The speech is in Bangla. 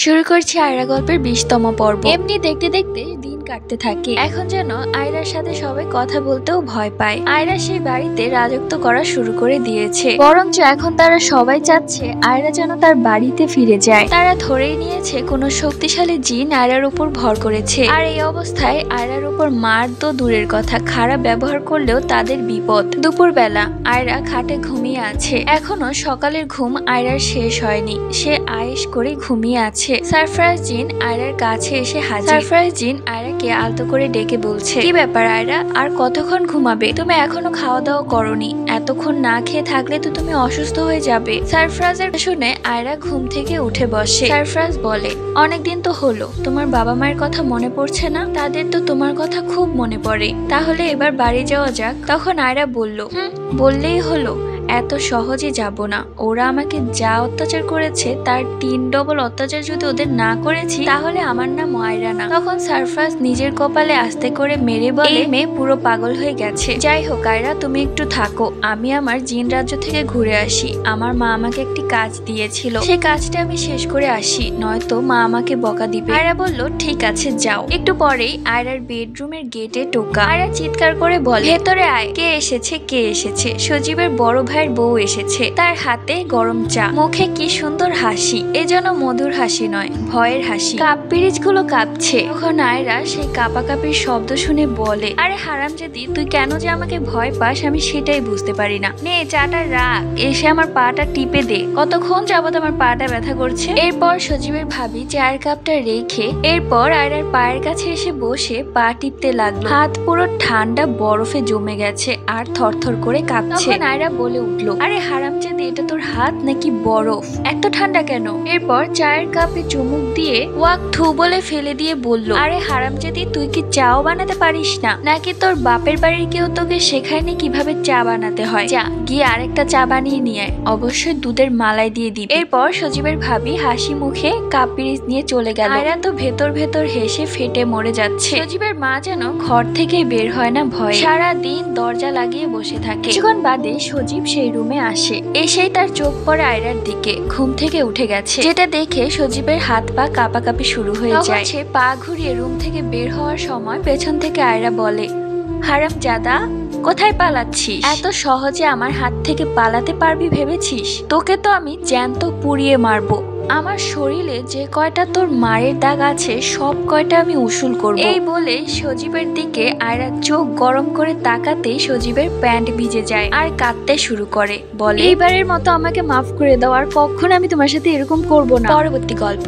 শুরু করছি আয়রা গল্পের 20তম পর্ব। এমনি দেখতে দেখতে দিন কাটতে থাকে। এখন যেন আয়রার সাথে সবাই কথা বলতেও ভয় পায়। আয়রা সেই বাড়িতে রাজত্ব করা শুরু করে দিয়েছে, বরঞ্চ এখন তারা সবাই চাচ্ছে আয়রা যেন তার বাড়িতে ফিরে যায়। তারা ধরেই নিয়েছে কোনো শক্তিশালী জিন আয়রার উপর ভর করেছে। আর এই অবস্থায় আয়রার উপর মার তো দূরের কথা, খারাপ ব্যবহার করলেও তাদের বিপদ। দুপুরবেলা আয়রা খাটে ঘুমিয়ে আছে। এখনো সকালের ঘুম আয়রার শেষ হয়নি। সে আয়েশ করে ঘুমিয়ে আছে। সারফরাজ জিন আয়রার কাছে এসে হাজির। সারফরাজ জিন আয়রাকে আলতো করে ডেকে বলছে, কি ব্যাপার আয়রা, আর কতক্ষণ ঘুমাবে? তুমি এখনো খাওয়া দাওয়া করনি। এতক্ষণ না খেয়ে থাকলে তো তুমি অসুস্থ হয়ে যাবে। সারফরাজের শুনে আয়রা ঘুম থেকে উঠে বসে। সারফরাজ বলে, অনেকদিন তো হলো, তোমার বাবা মায়ের কথা মনে পড়ছে না? তাদের তো তোমার কথা খুব মনে পড়ে। তাহলে এবার বাড়ি যাওয়া যাক। তখন আয়রা বলল, বললেই হলো, এত সহজে যাব না। ওরা আমাকে যা অত্যাচার করেছে তার 3 ডবল অত্যাচার যদি ওদের না করেছি, তাহলে আমার নাম আয়রা না। তখন সারফরাজ নিজের কপালে আস্তে করে মেরে বলে, মেয়ে পুরো পাগল হয়ে গেছে। যাই হোক আয়রা, তুমি একটু থাকো, আমি আমার জিন রাজ্য থেকে ঘুরে আসি। আমার মা আমাকে একটি কাজ দিয়েছিল, সেই কাজটা আমি শেষ করে আসি, নয়তো মা আমাকে বকা দিবে। আয়রা বলল, ঠিক আছে যাও। একটু পরেই আয়রার বেডরুমের গেটে টোকা। আয়রা চিৎকার করে বলে, ভেতরে আয়। কে এসেছে? কে এসেছে? সজীবের বড় ভাইয়ের বউ এসেছে। তার হাতে গরম চা, মুখে কি সুন্দর হাসি। এ যেন মধুর হাসি নয়, ভয়ের হাসি। কাপ পিরিচ গুলো কাঁপছে। তখন আয়রা সেই কাপাকাপির শব্দ শুনে বলে, আরে হারামজাদি, তুই কেন যে আমাকে ভয় পাস আমি সেটাই বুঝতে পারি না। নে চাটা রাখ, এসে আমার পাটা টিপে দে। কতক্ষণ যাবত আমার পাটা ব্যথা করছে। এরপর সজীবের ভাবি চায়ের কাপটা রেখে এরপর আয়রার পায়ের কাছে এসে বসে পা টিপতে লাগলো। হাত পুরো ঠান্ডা বরফে জমে গেছে আর থরথর করে কাঁপছে। তখন আয়রা বলে উঠলো, আরে হারামজাদি, এটা তোর হাত নাকি বরফ? এত ঠান্ডা কেন? এরপর চায়ের কাপে চুমুক দিয়ে ওয়াক থু বলে ফেলে দিয়ে বলল, আরে হারামজাদি, তুই কি চাও বানাতে পারিস না? নাকি তোর বাপের বাড়ির কেউ তোকে শেখায়নি কিভাবে চা বানাতে হয়? যা গিয়ে আরেকটা চা বানিয়ে নিয়ে আয়, অবশ্যই দুধের মালাই দিয়ে দিবি। এরপর সজীবের ভাবি হাসি মুখে কাপ পিরিচ নিয়ে চলে গেল। আয়রা তো ভেতর ভেতর হেসে ফেটে মরে যাচ্ছে। সজীবের মা যেন ঘর থেকে বের হয় না ভয়ে, সারাদিন দরজা লাগিয়ে বসে থাকে। কিছুক্ষণ বাদে সজীব সেই রুমে আসে। এসেই তার চোখ পড়ে আয়রার দিকে। ঘুম থেকে উঠে গেছে, যেটা দেখে সজীবের হাত পা কাঁপাকাঁপি শুরু হয়ে যায়। সে পা ঘুরিয়ে রুম থেকে বের হওয়ার সময় পেছন থেকে আয়রা বলে, হারামজাদা, কোথায় পালাচ্ছিস? এত সহজে আমার হাত থেকে পালাতে পারবি ভেবেছিস? তোকে তো আমি জ্যান্ত পুড়িয়ে মারবো। আমার শরীরে যে কয়টা তোর মায়ের দাগ আছে সব কয়টা আমি উসুল করব। এই বলে সজীবের দিকে আয়রা চোখ গরম করে তাকাতেই সজীবের প্যান্ট ভিজে যায় আর কাঁদতে শুরু করে। বলে, এইবারের মতো আমাকে মাফ করে দাও, আর কখনো আমি তোমার সাথে এরকম করব না। পরবর্তী গল্প।